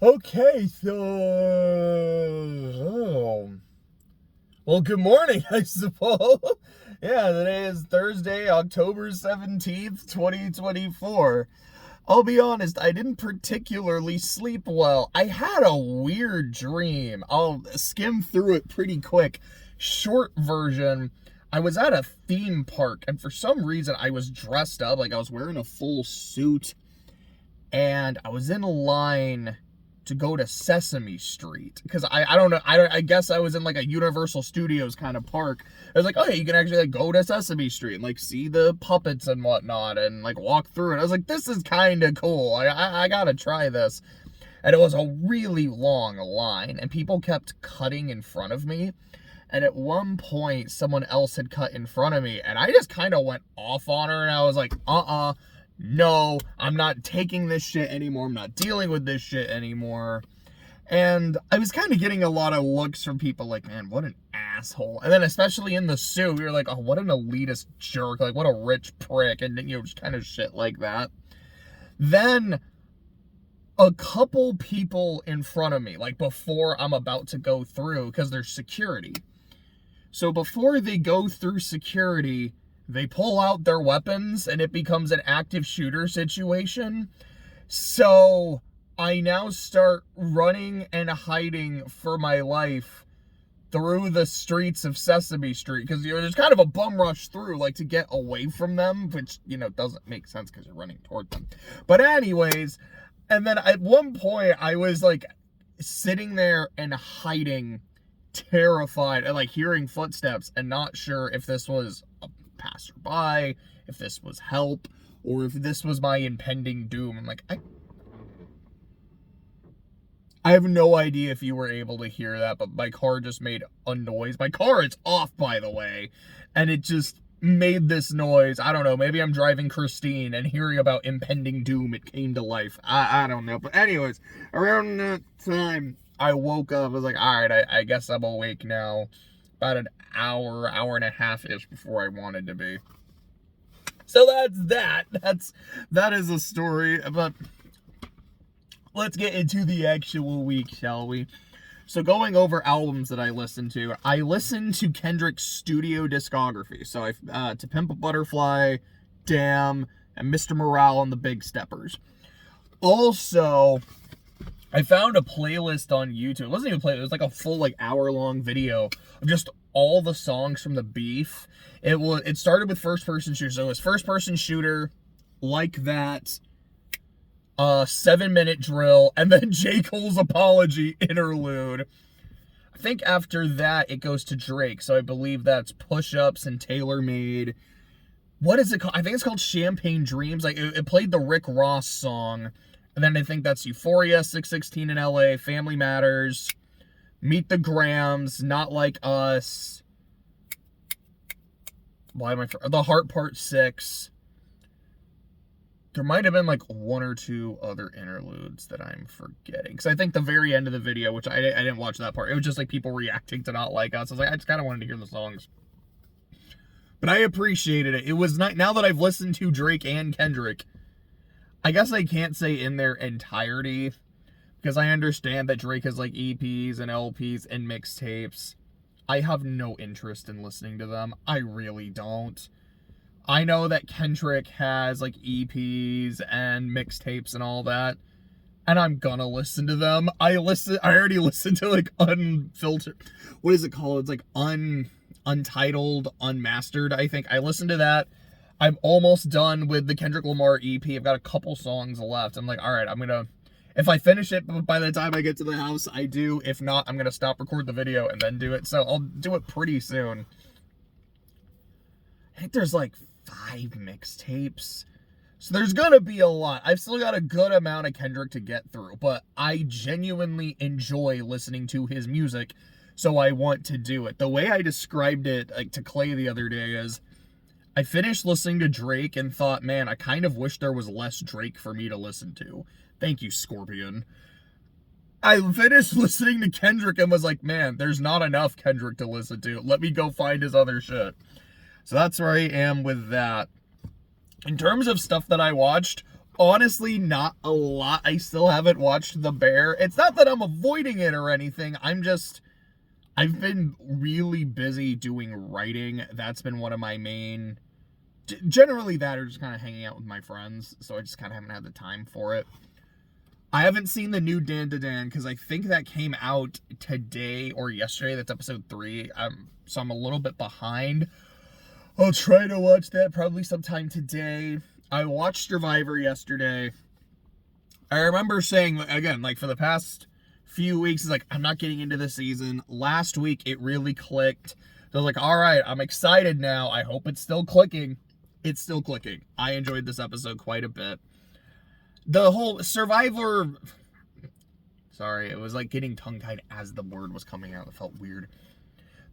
Okay, well, good morning, I suppose. Yeah, today is Thursday, October 17th, 2024. I'll be honest, I didn't particularly sleep well. I had a weird dream. I'll skim through it pretty quick. Short version, I was at a theme park, and for some reason, I was dressed up, like I was wearing a full suit, and I was in a line to go to Sesame Street, because I don't know, I guess I was in like a Universal Studios kind of park. I was like, oh yeah, you can actually like go to Sesame Street and like see the puppets and whatnot and like walk through it. I was like, this is kind of cool. I gotta try this. And it was a really long line, and people kept cutting in front of me. And at one point, someone else had cut in front of me, and I just kind of went off on her, and I was like, no, I'm not taking this shit anymore. I'm not dealing with this shit anymore. And I was kind of getting a lot of looks from people like, man, what an asshole. And then especially in the suit, you're like, oh, what an elitist jerk. Like, what a rich prick. And, just kind of shit like that. Then a couple people in front of me, like before I'm about to go through, because there's security. So before they go through security, they pull out their weapons and it becomes an active shooter situation. So I now start running and hiding for my life through the streets of Sesame Street, because there's kind of a bum rush through, like, to get away from them, which doesn't make sense because you're running toward them. But anyways, and then at one point I was like sitting there and hiding, terrified, and like hearing footsteps and not sure if this was a passerby, if this was help, or if this was my impending doom. I'm like, I have no idea if you were able to hear that, but my car just made a noise. My car is off, by the way, and it just made this noise. I don't know, maybe I'm driving Christine and hearing about impending doom, it came to life. I don't know. But anyways, around that time, I woke up. I was like, all right, I guess I'm awake now. About an hour and a half-ish before I wanted to be. So that's that. That is a story. But let's get into the actual week, shall we? So going over albums that I listened to Kendrick's studio discography. So To Pimp a Butterfly, Damn, and Mr. Morale and the Big Steppers. Also, I found a playlist on YouTube. It wasn't even a playlist. It was like a full hour-long video of just all the songs from the Beef. It started with First Person Shooter. So it was First Person Shooter, Like That, 7-minute Drill, and then J. Cole's Apology interlude. I think after that it goes to Drake. So I believe that's Push Ups and Tailor Made. What is it called? I think it's called Champagne Dreams. Like it played the Rick Ross song. And then I think that's Euphoria, 616 in LA, Family Matters, Meet the Grams, Not Like Us. The Heart Part 6. There might have been one or two other interludes that I'm forgetting. Because I think the very end of the video, which I didn't watch that part, it was just people reacting to Not Like Us. I was like, I just kind of wanted to hear the songs. But I appreciated it. It was not, now that I've listened to Drake and Kendrick, I guess I can't say in their entirety, because I understand that Drake has EPs and LPs and mixtapes. I have no interest in listening to them. I really don't. I know that Kendrick has EPs and mixtapes and all that, and I'm gonna listen to them. I already listened to Unfiltered. What is it called? It's Untitled, Unmastered, I think. I listened to that. I'm almost done with the Kendrick Lamar EP. I've got a couple songs left. I'm like, all right, if I finish it by the time I get to the house, I do. If not, I'm gonna stop, record the video, and then do it. So I'll do it pretty soon. I think there's 5 mixtapes. So there's gonna be a lot. I've still got a good amount of Kendrick to get through, but I genuinely enjoy listening to his music, so I want to do it. The way I described it to Clay the other day is, I finished listening to Drake and thought, man, I kind of wish there was less Drake for me to listen to. Thank you, Scorpion. I finished listening to Kendrick and was like, man, there's not enough Kendrick to listen to. Let me go find his other shit. So that's where I am with that. In terms of stuff that I watched, Honestly, not a lot. I still haven't watched The Bear. It's not that I'm avoiding it or anything. I've been really busy doing writing. That's been one of my main, generally that or just kind of hanging out with my friends. So I just kind of haven't had the time for it. I haven't seen the new Dan to Dan because I think that came out today or yesterday. That's episode 3. So I'm a little bit behind. I'll try to watch that probably sometime today. I watched Survivor yesterday. I remember saying, again, like for the past few weeks, it's like, I'm not getting into the season. Last week, it really clicked. So I was like, all right, I'm excited now. I hope it's still clicking. It's still clicking. I enjoyed this episode quite a bit. The whole Survivor... Sorry, it was like getting tongue-tied as the word was coming out. It felt weird.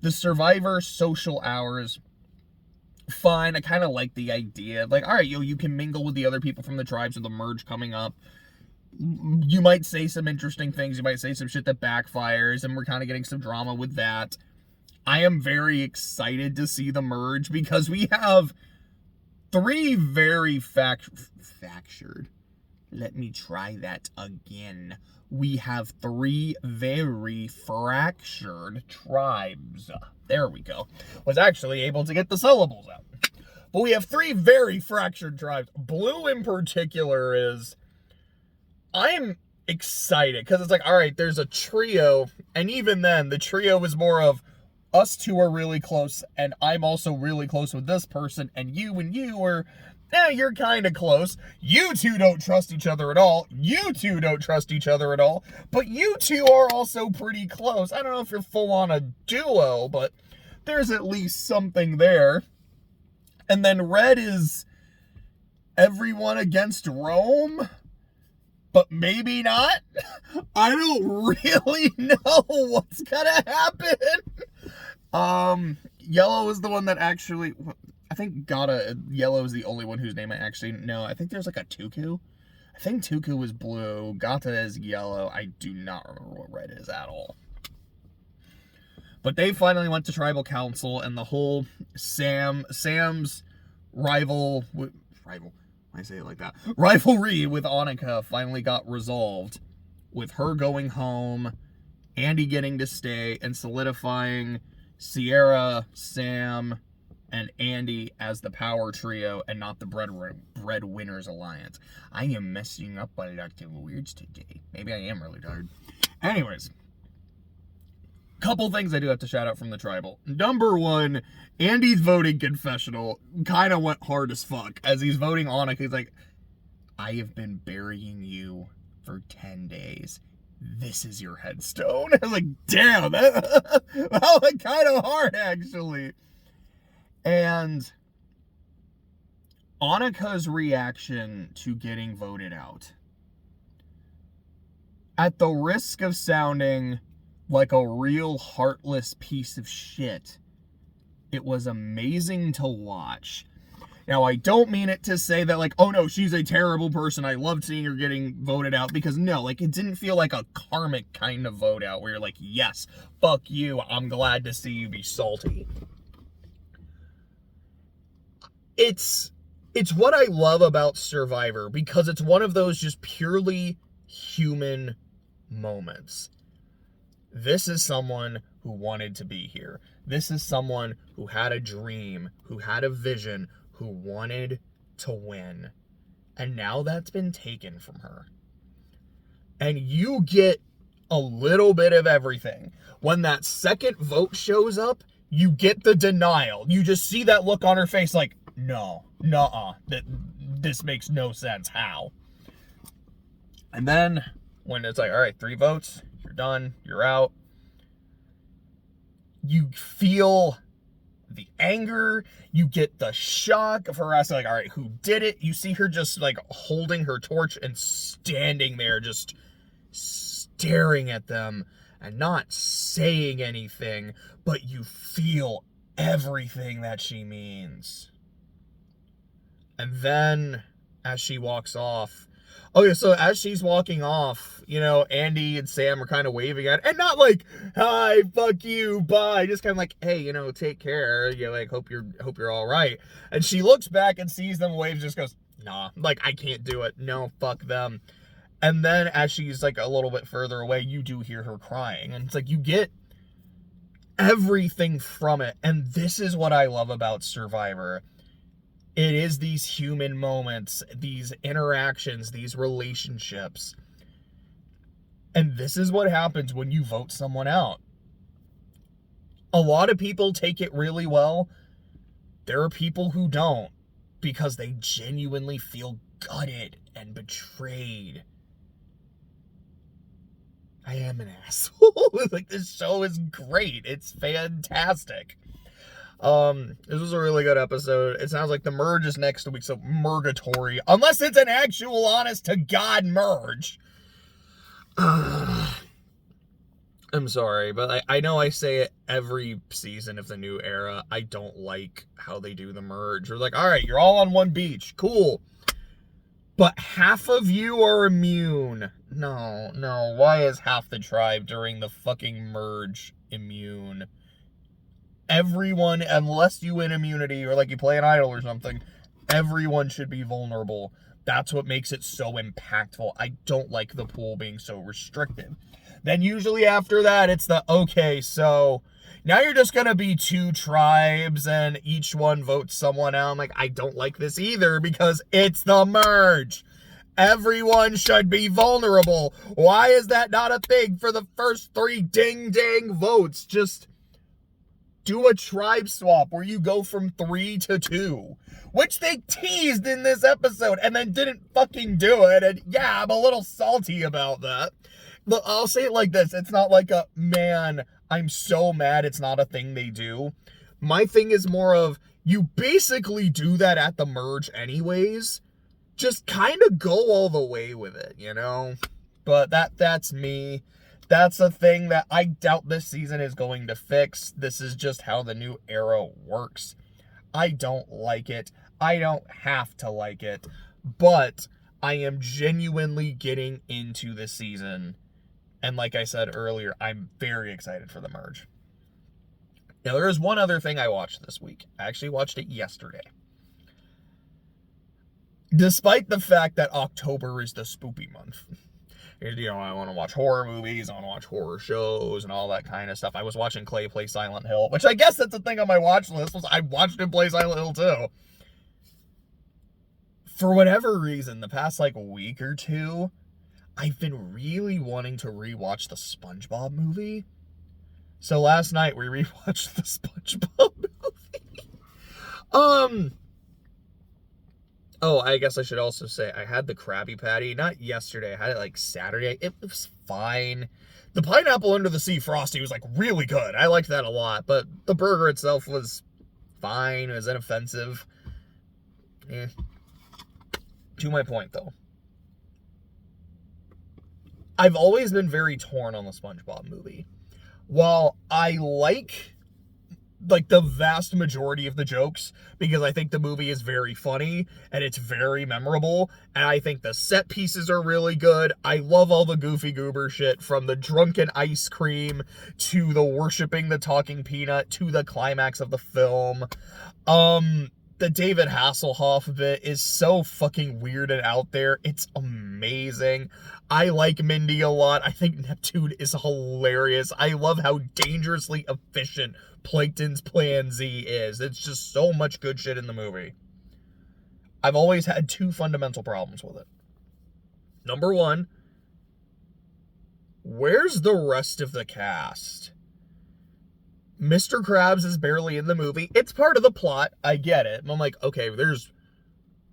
The Survivor social hours... fine. I kind of like the idea. Like, all right, you can mingle with the other people from the tribes with the merge coming up. You might say some interesting things. You might say some shit that backfires, and we're kind of getting some drama with that. I am very excited to see the merge because we have 3 very fractured. Let me try that again. We have 3 very fractured tribes. There we go. Was actually able to get the syllables out. But we have 3 very fractured tribes. Blue in particular is... I'm excited because it's like, all right, there's a trio. And even then, the trio is more of us 2 are really close. And I'm also really close with this person. And you are... you're kind of close. You 2 don't trust each other at all. You 2 don't trust each other at all. But you 2 are also pretty close. I don't know if you're full on a duo, but there's at least something there. And then red is everyone against Rome, but maybe not. I don't really know what's gonna happen. Yellow is the one that actually... I think Yellow is the only one whose name I actually know. I think there's like a Tuku. I think Tuku is blue. Gata is yellow. I do not remember what red is at all. But they finally went to tribal council, and the whole Sam's rivalry with Annika finally got resolved, with her going home, Andy getting to stay, and solidifying Sierra, Sam, and Andy as the power trio and not the Breadwinners Alliance. I am messing up a lot of words today. Maybe I am really tired. Anyways, couple things I do have to shout out from the tribal. Number 1, Andy's voting confessional kind of went hard as fuck. As he's voting Annika, he's like, I have been burying you for 10 days. This is your headstone. I was like, damn, that was kind of hard, actually. And Annika's reaction to getting voted out, at the risk of sounding like a real heartless piece of shit, it was amazing to watch. Now, I don't mean it to say that, like, oh no, she's a terrible person, I loved seeing her getting voted out, because no, like, it didn't feel like a karmic kind of vote out, where you're like, yes, fuck you, I'm glad to see you be salty. It's what I love about Survivor, because it's one of those just purely human moments. This is someone who wanted to be here. This is someone who had a dream, who had a vision, who wanted to win. And now that's been taken from her. And you get a little bit of everything. When that second vote shows up, you get the denial. You just see that look on her face like, no, nuh-uh, this makes no sense, how? And then, when it's like, all right, 3 votes, you're done, you're out, you feel the anger, you get the shock of her asking, like, all right, who did it? You see her just, like, holding her torch and standing there, just staring at them and not saying anything, but you feel everything that she means. And then, as she walks off, so as she's walking off, Andy and Sam are kind of waving at her, and not like, hi, fuck you, bye, just kind of like, hey, take care, hope you're all right. And she looks back and sees them wave, just goes, nah, like, I can't do it. No, fuck them. And then as she's, like, a little bit further away, you do hear her crying. And it's like, you get everything from it. And this is what I love about Survivor. It is these human moments, these interactions, these relationships. And this is what happens when you vote someone out. A lot of people take it really well. There are people who don't, because they genuinely feel gutted and betrayed. I am an asshole. Like, this show is great. It's fantastic. This was a really good episode. It sounds like the merge is next week, so Murgatory. Unless it's an actual honest-to-God merge. I'm sorry, but I know I say it every season of the new era. I don't like how they do the merge. We're like, all right, you're all on one beach. Cool. But half of you are immune. No. Why is half the tribe during the fucking merge immune? Everyone, unless you win immunity or like you play an idol or something, everyone should be vulnerable. That's what makes it so impactful. I don't like the pool being so restricted. Then usually after that, it's the, okay, so now you're just going to be 2 tribes and each one votes someone out. I'm like, I don't like this either because it's the merge. Everyone should be vulnerable. Why is that not a thing for the first 3 ding-dang votes? Just do a tribe swap where you go from 3 to 2, which they teased in this episode and then didn't fucking do it. And yeah, I'm a little salty about that. Look, I'll say it like this. It's not like a, man, I'm so mad it's not a thing they do. My thing is more of, you basically do that at the merge anyways. Just kind of go all the way with it, you know? But that's me. That's a thing that I doubt this season is going to fix. This is just how the new era works. I don't like it. I don't have to like it. But I am genuinely getting into this season. And like I said earlier, I'm very excited for the merge. Now, there is one other thing I watched this week. I actually watched it yesterday. Despite the fact that October is the spoopy month. You know, I want to watch horror movies, I want to watch horror shows, and all that kind of stuff. I was watching Clay play Silent Hill, which I guess that's a thing on my watch list, was I watched him play Silent Hill too. For whatever reason, the past, like, week or two, I've been really wanting to rewatch the SpongeBob movie. So last night we rewatched the SpongeBob movie. Oh, I guess I should also say I had the Krabby Patty, not yesterday, I had it like Saturday. It was fine. The pineapple under the sea Frosty was like really good. I liked that a lot, but the burger itself was fine. It was inoffensive. To my point though. I've always been very torn on the SpongeBob movie. While I like the vast majority of the jokes, because I think the movie is very funny and it's very memorable, and I think the set pieces are really good. I love all the goofy goober shit, from the drunken ice cream to the worshiping the talking peanut to the climax of the film. The David Hasselhoff bit is so fucking weird and out there. It's amazing. I like Mindy a lot. I think Neptune is hilarious. I love how dangerously efficient Plankton's Plan Z is. It's just so much good shit in the movie. I've always had 2 fundamental problems with it. Number 1, where's the rest of the cast? Mr. Krabs is barely in the movie. It's part of the plot. I get it. I'm like, okay, there's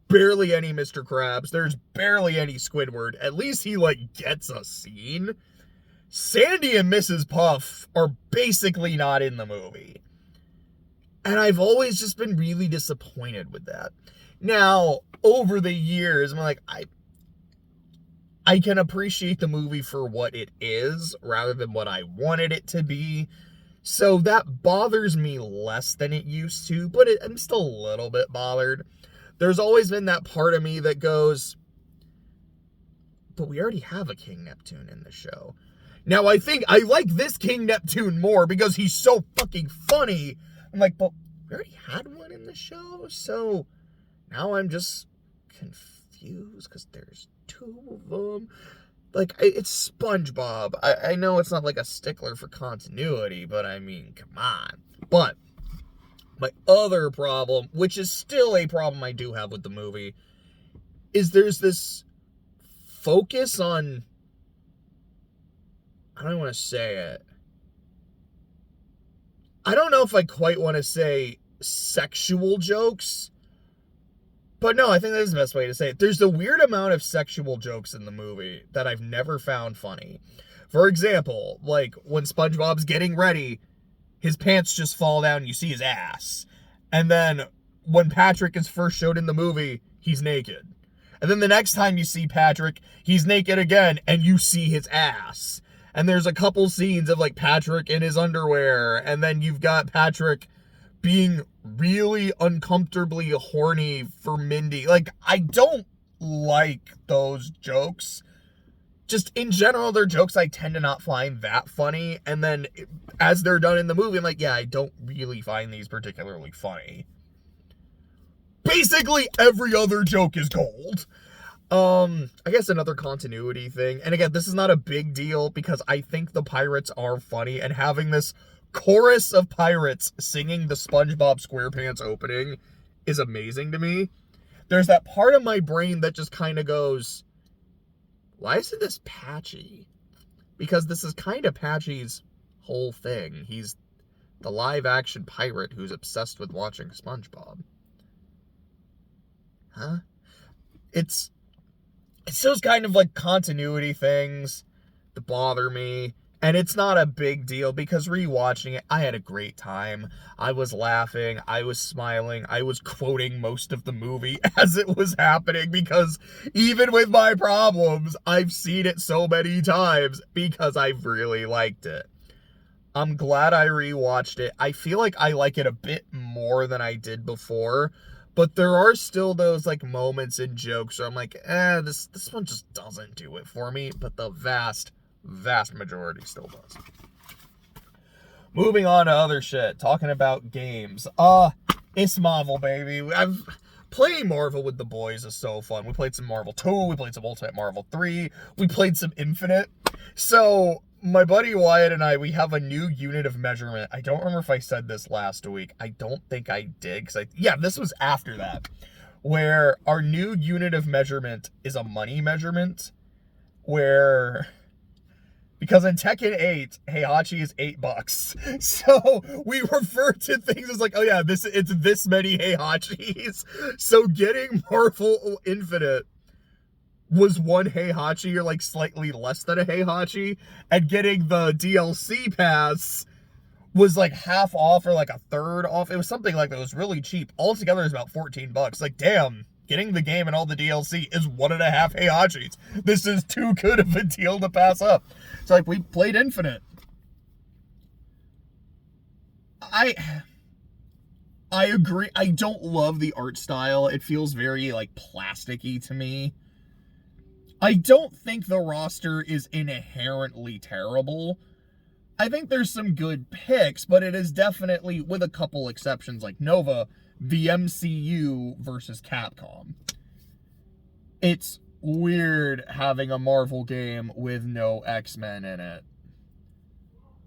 barely any Mr. Krabs. There's barely any Squidward. At least he, gets a scene. Sandy and Mrs. Puff are basically not in the movie. And I've always just been really disappointed with that. Now, over the years, I'm like, I can appreciate the movie for what it is rather than what I wanted it to be. So that bothers me less than it used to, but I'm still a little bit bothered. There's always been that part of me that goes, but we already have a King Neptune in the show. Now, I think I like this King Neptune more because he's so fucking funny. I'm like, but we already had one in the show, so now I'm just confused because there's two of them. Like, it's SpongeBob. I know it's not like a stickler for continuity, but I mean, come on. But my other problem, which is still a problem I do have with the movie, is there's this focus on, I don't want to say it. I don't know if I quite want to say sexual jokes, but no, I think that's the best way to say it. There's a weird amount of sexual jokes in the movie that I've never found funny. For example, like when SpongeBob's getting ready, his pants just fall down and you see his ass. And then when Patrick is first showed in the movie, he's naked. And then the next time you see Patrick, he's naked again and you see his ass. And there's a couple scenes of like Patrick in his underwear, and then you've got Patrick being really uncomfortably horny for Mindy. Like, I don't like those jokes. Just in general, they're jokes I tend to not find that funny. And then as they're done in the movie, I'm like, yeah, I don't really find these particularly funny. Basically, every other joke is gold. I guess another continuity thing, and again, this is not a big deal because I think the pirates are funny, and having this chorus of pirates singing the SpongeBob SquarePants opening is amazing to me. There's that part of my brain that just kind of goes, why isn't this Patchy? Because this is kind of Patchy's whole thing. He's the live-action pirate who's obsessed with watching SpongeBob. Huh? It's those kind of like continuity things that bother me, and it's not a big deal because rewatching it, I had a great time. I was laughing, I was smiling, I was quoting most of the movie as it was happening because even with my problems, I've seen it so many times because I've really liked it. I'm glad I rewatched it. I feel like I like it a bit more than I did before. But there are still those, like, moments and jokes where I'm like, this one just doesn't do it for me. But the vast, vast majority still does. Moving on to other shit. Talking about games. It's Marvel, baby. Playing Marvel with the boys is so fun. We played some Marvel 2. We played some Ultimate Marvel 3. We played some Infinite. So my buddy Wyatt and I, we have a new unit of measurement. I don't remember if I said this last week. I don't think I did. Yeah, this was after that. Where our new unit of measurement is a money measurement. Because in Tekken 8, Heihachi is $8. So we refer to things as like, oh yeah, it's this many Heihachis. So getting Marvel Infinite was one Heihachi or like slightly less than a Heihachi, and getting the DLC pass was like half off or like a third off. It was something like that. It was really cheap. Altogether it's about $14. Like, damn, getting the game and all the DLC is 1.5 Heihachis. This is too good of a deal to pass up. So like, we played Infinite. I agree. I don't love the art style. It feels very like plasticky to me. I don't think the roster is inherently terrible. I think there's some good picks, but it is definitely, with a couple exceptions like Nova, the MCU versus Capcom. It's weird having a Marvel game with no X-Men in it.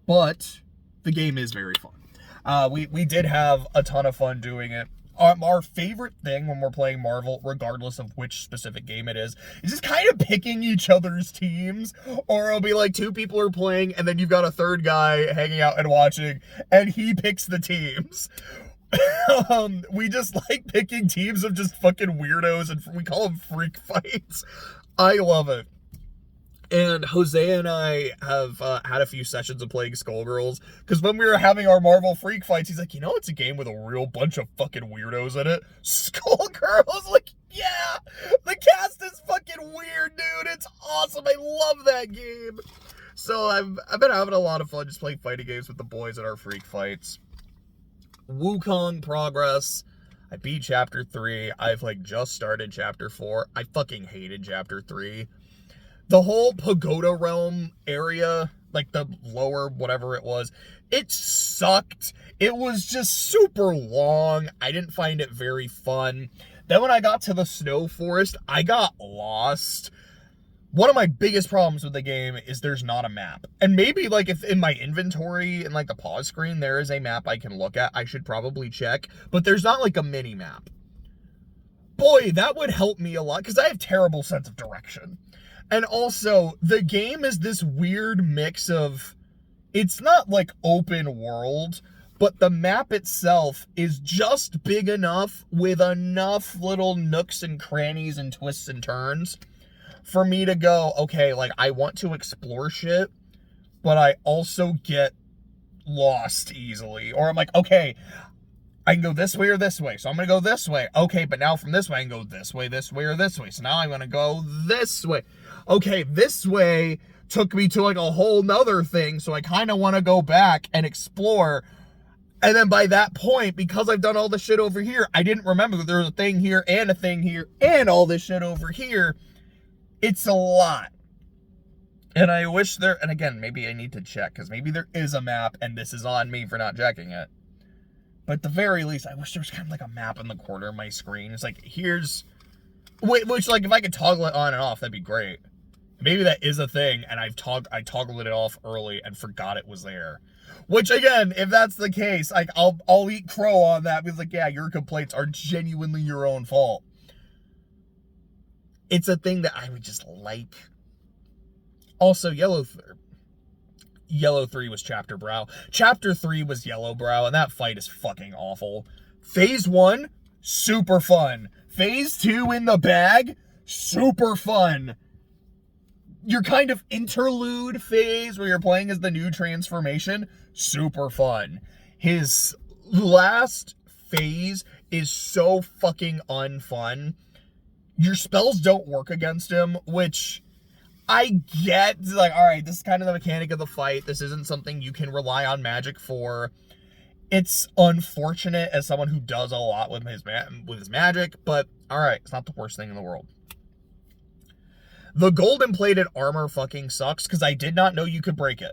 But the game is very fun. We did have a ton of fun doing it. Our favorite thing when we're playing Marvel, regardless of which specific game it is just kind of picking each other's teams. Or it'll be like 2 people are playing, and then you've got a third guy hanging out and watching, and he picks the teams. We just like picking teams of just fucking weirdos, and we call them freak fights. I love it. And Jose and I have had a few sessions of playing Skullgirls, because when we were having our Marvel Freak fights, he's like, you know, it's a game with a real bunch of fucking weirdos in it. Skullgirls, like, yeah, the cast is fucking weird, dude. It's awesome. I love that game. So I've been having a lot of fun just playing fighting games with the boys at our Freak fights. Wukong progress. I beat Chapter 3. I've like just started Chapter 4. I fucking hated Chapter 3. The whole Pagoda Realm area, like the lower whatever it was, it sucked. It was just super long. I didn't find it very fun. Then when I got to the snow forest, I got lost. One of my biggest problems with the game is there's not a map. And maybe, like, if in my inventory and, like, the pause screen, there is a map I can look at, I should probably check. But there's not, like, a mini-map. Boy, that would help me a lot, because I have terrible sense of direction. And also, the game is this weird mix of... It's not, like, open world, but the map itself is just big enough with enough little nooks and crannies and twists and turns for me to go, okay, like, I want to explore shit, but I also get lost easily. Or I'm like, okay, I can go this way or this way, so I'm going to go this way. Okay, but now from this way, I can go this way, or this way. So now I'm going to go this way. Okay, this way took me to, like, a whole nother thing, so I kind of want to go back and explore. And then by that point, because I've done all this shit over here, I didn't remember that there was a thing here and all this shit over here. It's a lot. And I wish there, and again, maybe I need to check, because maybe there is a map, and this is on me for not checking it. But at the very least, I wish there was kind of like a map in the corner of my screen. It's like, here's, which, like, if I could toggle it on and off, that'd be great. Maybe that is a thing, and I toggled it off early and forgot it was there. Which, again, if that's the case, like, I'll eat crow on that, because, like, yeah, your complaints are genuinely your own fault. It's a thing that I would just like. Also, Yellow 3 was Chapter Brow. Chapter 3 was Yellow Brow, and that fight is fucking awful. Phase 1, super fun. Phase 2 in the bag, super fun. Your kind of interlude phase where you're playing as the new transformation, super fun. His last phase is so fucking unfun. Your spells don't work against him, which I get. Like, alright, this is kind of the mechanic of the fight. This isn't something you can rely on magic for. It's unfortunate as someone who does a lot with his magic, but alright, it's not the worst thing in the world. The golden plated armor fucking sucks, because I did not know you could break it.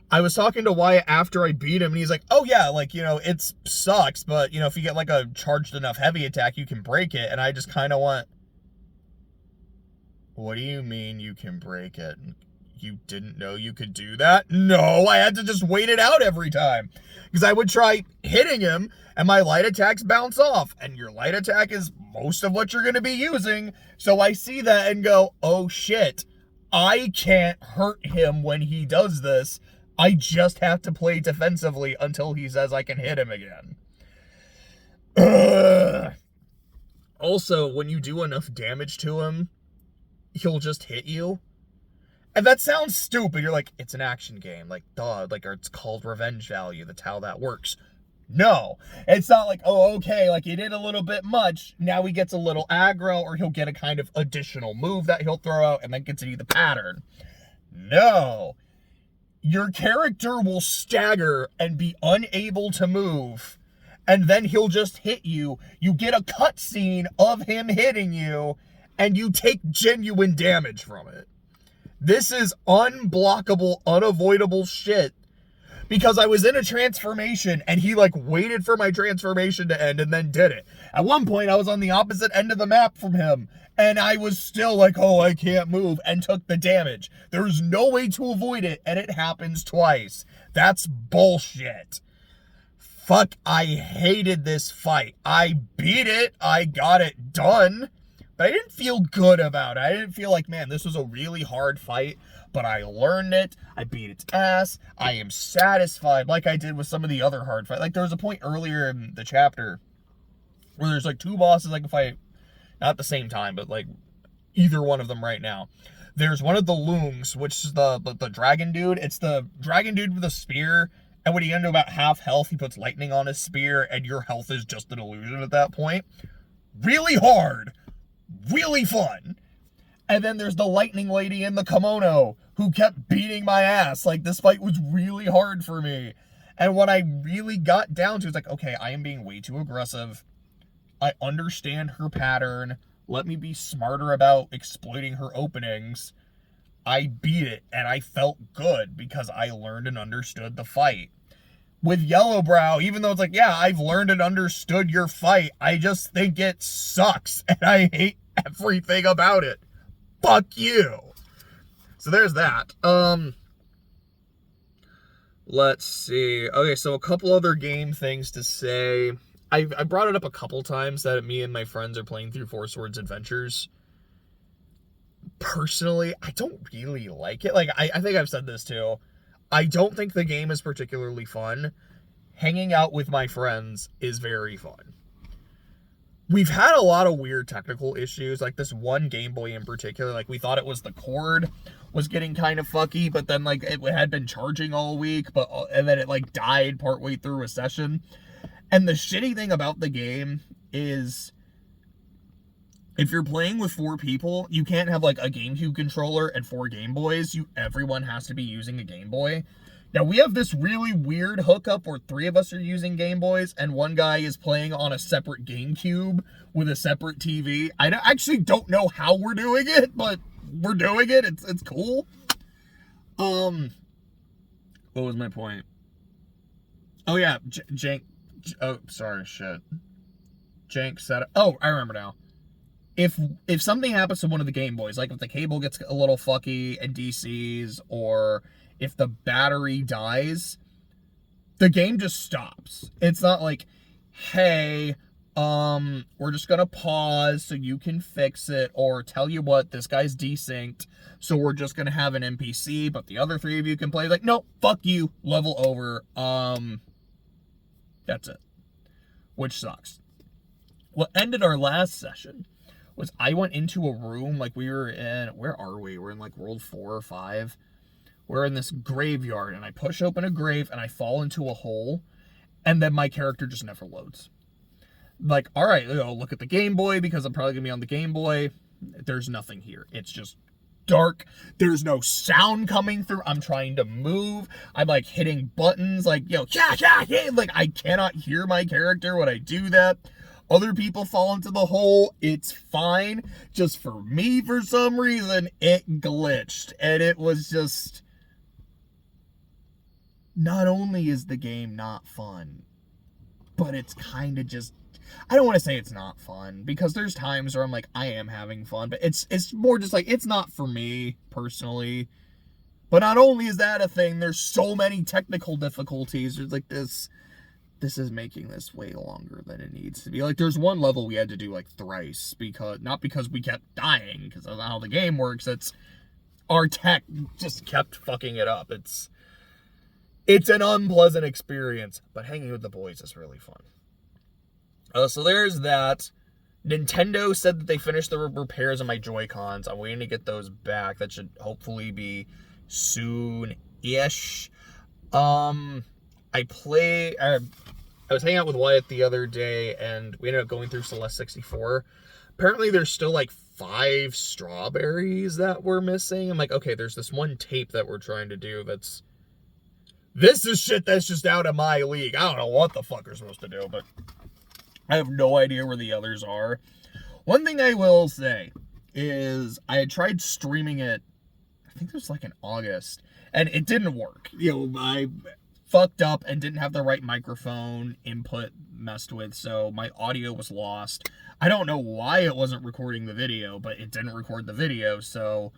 I was talking to Wyatt after I beat him, and he's like, oh yeah, like, you know, it sucks, but, you know, if you get, like, a charged enough heavy attack, you can break it, and I just kind of went, what do you mean you can break it? You didn't know you could do that? No, I had to just wait it out every time. Because I would try hitting him, and my light attacks bounce off. And your light attack is most of what you're going to be using. So I see that and go, oh shit, I can't hurt him when he does this. I just have to play defensively until he says I can hit him again. Ugh. Also, when you do enough damage to him, he'll just hit you. And that sounds stupid. You're like, it's an action game. Like, duh. Like, or it's called revenge value. That's how that works. No. It's not like, oh, okay, like, he did a little bit much. Now he gets a little aggro, or he'll get a kind of additional move that he'll throw out and then continue the pattern. No. Your character will stagger and be unable to move. And then he'll just hit you. You get a cutscene of him hitting you, and you take genuine damage from it. This is unblockable, unavoidable shit. Because I was in a transformation, and he, like, waited for my transformation to end and then did it. At one point, I was on the opposite end of the map from him, and I was still like, oh, I can't move, and took the damage. There's no way to avoid it, and it happens twice. That's bullshit. Fuck, I hated this fight. I beat it, I got it done, but I didn't feel good about it. I didn't feel like, man, this was a really hard fight, but I learned it, I beat its ass, I am satisfied, like I did with some of the other hard fights. Like, there was a point earlier in the chapter where there's, like, two bosses I can fight, not at the same time, but, like, either one of them right now. There's one of the Loongs, which is the dragon dude. It's the dragon dude with a spear, and when you get to about half health, he puts lightning on his spear, and your health is just an illusion at that point. Really hard. Really fun. And then there's the lightning lady in the kimono who kept beating my ass. Like, this fight was really hard for me. And when I really got down to it, it's like, okay, I am being way too aggressive. I understand her pattern. Let me be smarter about exploiting her openings. I beat it, and I felt good because I learned and understood the fight. with Yellowbrow, even though it's like, yeah, I've learned and understood your fight, I just think it sucks, and I hate everything about it. Fuck you. So there's that. Let's see. Okay, so a couple other game things to say. I brought it up a couple times that me and my friends are playing through Four Swords Adventures. Personally, I don't really like it. Like, I think I've said this too. I don't think the game is particularly fun. Hanging out with my friends is very fun. We've had a lot of weird technical issues, like this one Game Boy in particular. Like, we thought it was the cord was getting kind of fucky, but then, like, it had been charging all week, and then it, like, died partway through a session. And the shitty thing about the game is, if you're playing with 4 people, you can't have, like, a GameCube controller and 4 Game Boys. Everyone has to be using a Game Boy. Now, we have this really weird hookup where 3 of us are using Game Boys, and one guy is playing on a separate GameCube with a separate TV. I actually don't know how we're doing it, but we're doing it. It's cool. What was my point? Oh, yeah, Jank. Oh, sorry, shit. Jank said it. Oh, I remember now. If something happens to one of the Game Boys, like if the cable gets a little fucky and DCs, or if the battery dies, the game just stops. It's not like, hey, we're just gonna pause so you can fix it, or tell you what, this guy's desynced, so we're just gonna have an NPC, but the other 3 of you can play. Like, no, fuck you, level over. That's it. Which sucks. What ended our last session was I went into a room, like we were in, where are we? We're in like World 4 or 5. We're in this graveyard, and I push open a grave, and I fall into a hole, and then my character just never loads. Like, all right, look at the Game Boy, because I'm probably going to be on the Game Boy. There's nothing here. It's just dark. There's no sound coming through. I'm trying to move. I'm, like, hitting buttons, like, yeah, like, I cannot hear my character when I do that. Other people fall into the hole. It's fine. Just for me, for some reason, it glitched. And it was just... Not only is the game not fun, but it's kind of just... I don't want to say it's not fun, because there's times where I'm like, I am having fun, but it's more just like, it's not for me, personally. But not only is that a thing, there's so many technical difficulties. There's like this is making this way longer than it needs to be. Like, there's one level we had to do like thrice, not because we kept dying, because that's not how the game works. It's our tech just kept fucking it up. It's an unpleasant experience, but hanging with the boys is really fun. So there's that. Nintendo said that they finished the repairs on my Joy-Cons. I'm waiting to get those back. That should hopefully be soon-ish. I was hanging out with Wyatt the other day, and we ended up going through Celeste 64. Apparently there's still like 5 strawberries that we're missing. I'm like, okay, there's this one tape that we're trying to do this is shit that's just out of my league. I don't know what the fuck we're supposed to do, but I have no idea where the others are. One thing I will say is I had tried streaming it, I think it was like in August, and it didn't work. I fucked up and didn't have the right microphone input messed with, so my audio was lost. I don't know why it wasn't recording the video, but it didn't record the video, so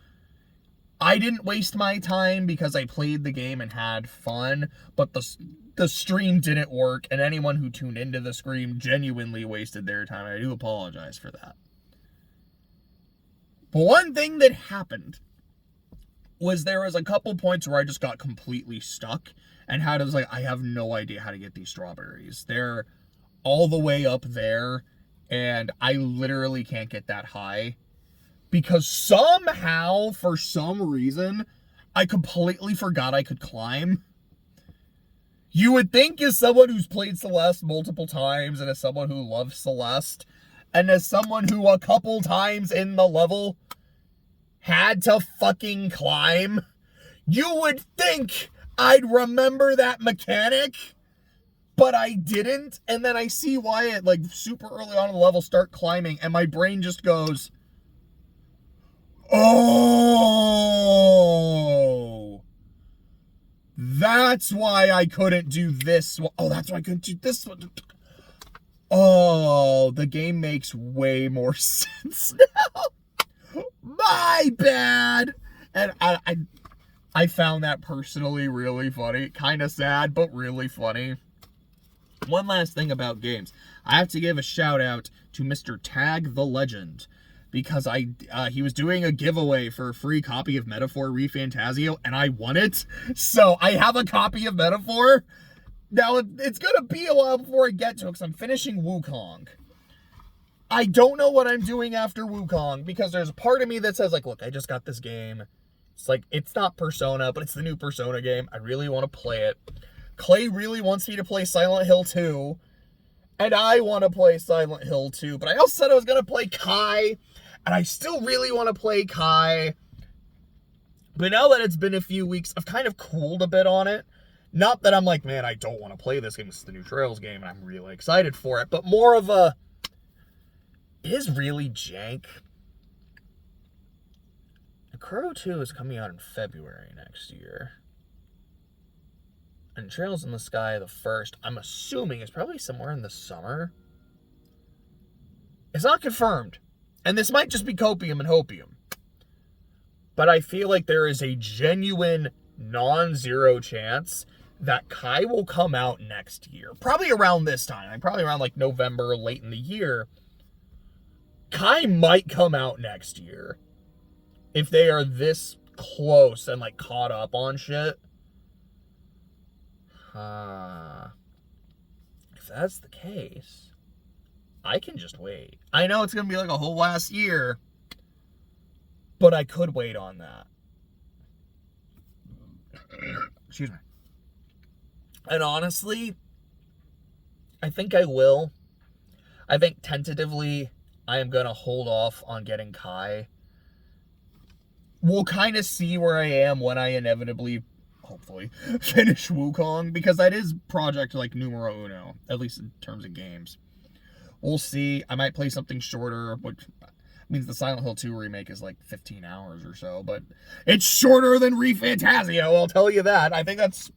I didn't waste my time because I played the game and had fun, but the stream didn't work, and anyone who tuned into the stream genuinely wasted their time. I do apologize for that. But one thing that happened was there was a couple points where I just got completely stuck, and I have no idea how to get these strawberries. They're all the way up there, and I literally can't get that high. Because somehow, for some reason, I completely forgot I could climb. You would think, as someone who's played Celeste multiple times, and as someone who loves Celeste, and as someone who a couple times in the level had to fucking climb, you would think I'd remember that mechanic, but I didn't. And then I see Wyatt, like, super early on in the level start climbing, and my brain just goes, oh, that's that's why I couldn't do this one. Oh, that's why I couldn't do this one. Oh, the game makes way more sense now. My bad. And I found that personally really funny. Kind of sad, but really funny. One last thing about games. I have to give a shout out to Mr. Tag the Legend, because he was doing a giveaway for a free copy of Metaphor ReFantazio, and I won it. So I have a copy of Metaphor. Now, it's going to be a while before I get to it, because I'm finishing Wukong. I don't know what I'm doing after Wukong, because there's a part of me that says, like, look, I just got this game. It's like, it's not Persona, but it's the new Persona game. I really want to play it. Clay really wants me to play Silent Hill 2. And I want to play Silent Hill 2. But I also said I was going to play Kai. And I still really want to play Kai. But now that it's been a few weeks, I've kind of cooled a bit on it. Not that I'm like, man, I don't want to play this game. This is the new Trails game, and I'm really excited for it. But more of a, it is really jank. Crow 2 is coming out in February next year. And Trails in the Sky, the first, I'm assuming is probably somewhere in the summer. It's not confirmed. And this might just be copium and hopium. But I feel like there is a genuine non-zero chance that Kai will come out next year. Probably around this time. Probably around like November, late in the year. Kai might come out next year. If they are this close and like caught up on shit. If that's the case, I can just wait. I know it's going to be like a whole last year, but I could wait on that. Excuse me. And honestly, I think I will. I think tentatively, I am going to hold off on getting Kai. We'll kind of see where I am when I inevitably, hopefully, finish Wukong, because that is project like numero uno, at least in terms of games. We'll see. I might play something shorter, which means the Silent Hill 2 remake is like 15 hours or so, but it's shorter than ReFantazio, I'll tell you that. I think that's,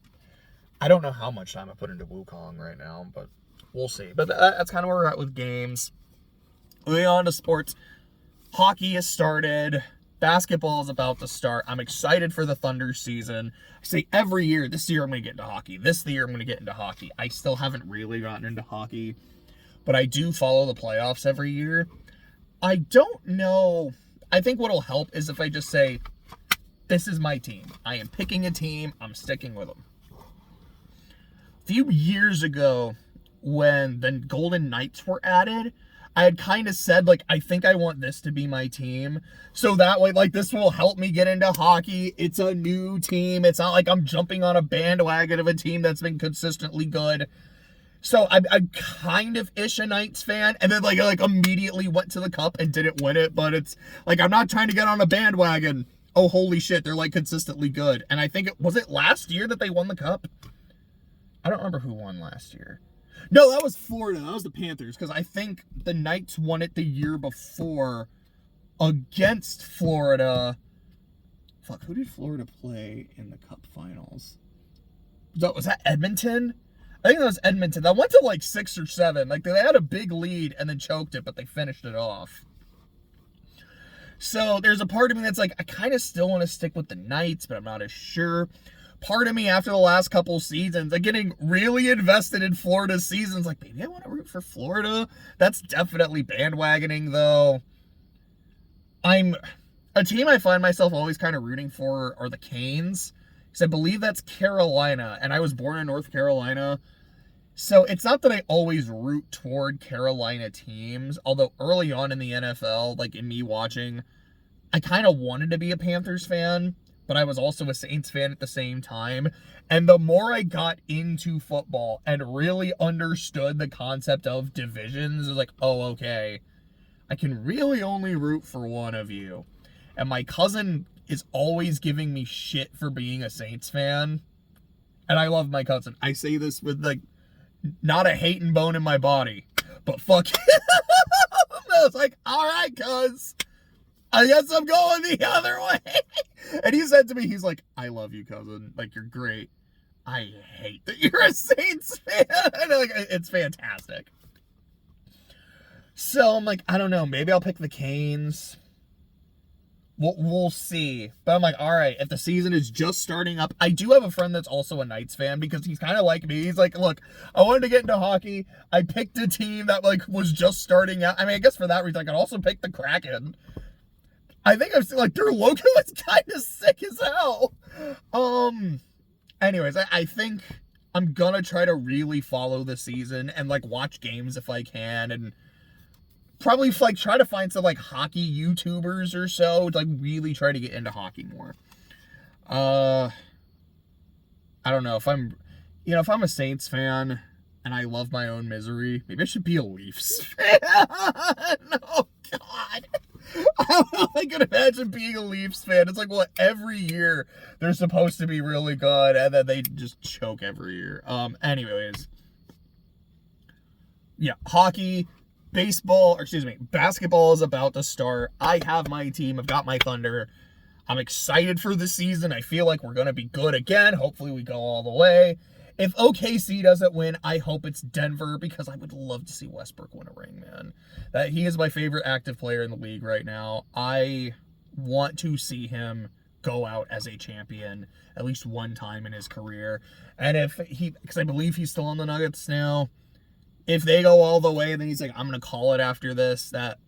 I don't know how much time I put into Wukong right now, but we'll see. But that's kind of where we're at with games. Moving on to sports. Hockey has started. Basketball is about to start. I'm excited for the Thunder season. I say every year, this year I'm going to get into hockey. This year I'm going to get into hockey. I still haven't really gotten into hockey, but I do follow the playoffs every year. I don't know. I think what'll help is if I just say, this is my team. I am picking a team. I'm sticking with them. A few years ago, when the Golden Knights were added, I had kind of said, like, I think I want this to be my team. So that way, like, this will help me get into hockey. It's a new team. It's not like I'm jumping on a bandwagon of a team that's been consistently good. So I'm kind of ish a Knights fan. And then, like immediately went to the Cup and didn't win it. But it's, like, I'm not trying to get on a bandwagon. Oh, holy shit, they're, like, consistently good. And I think, was it last year that they won the Cup? I don't remember who won last year. No, that was Florida. That was the Panthers, because I think the Knights won it the year before against Florida. Fuck, who did Florida play in the Cup finals? Was that Edmonton? I think that was Edmonton. That went to like 6 or 7. Like, they had a big lead and then choked it, but they finished it off. So there's a part of me that's like, I kind of still want to stick with the Knights, but I'm not as sure. Part of me after the last couple seasons, like getting really invested in Florida's seasons, like, maybe I want to root for Florida. That's definitely bandwagoning, though. A team I find myself always kind of rooting for are the Canes, because I believe that's Carolina, and I was born in North Carolina. So it's not that I always root toward Carolina teams, although early on in the NFL, like in me watching, I kind of wanted to be a Panthers fan, but I was also a Saints fan at the same time. And the more I got into football and really understood the concept of divisions, it was like, oh, okay, I can really only root for one of you. And my cousin is always giving me shit for being a Saints fan. And I love my cousin. I say this with, like, not a hating bone in my body, but fuck him. I was like, all right, cuz, I guess I'm going the other way. And he said to me, he's like, I love you, cousin. Like, you're great. I hate that you're a Saints fan. Like, it's fantastic. So I'm like, I don't know. Maybe I'll pick the Canes. We'll see. But I'm like, all right, if the season is just starting up, I do have a friend that's also a Knights fan because he's kind of like me. He's like, look, I wanted to get into hockey. I picked a team that like was just starting out. I mean, I guess for that reason, I could also pick the Kraken. I think I've seen like their logo is kind of sick as hell. Anyways, I think I'm gonna try to really follow the season and like watch games if I can, and probably like try to find some like hockey YouTubers or so to like really try to get into hockey more. I don't know if I'm a Saints fan and I love my own misery, maybe I should be a Leafs fan. Oh God. I don't know if I can imagine being a Leafs fan. It's like, well, every year they're supposed to be really good and then they just choke every year. Anyways. Yeah, hockey, basketball is about to start. I have my team. I've got my Thunder. I'm excited for the season. I feel like we're going to be good again. Hopefully we go all the way. If OKC doesn't win, I hope it's Denver because I would love to see Westbrook win a ring, man. He is my favorite active player in the league right now. I want to see him go out as a champion at least one time in his career. And because I believe he's still on the Nuggets now, if they go all the way, then he's like, I'm going to call it after this. That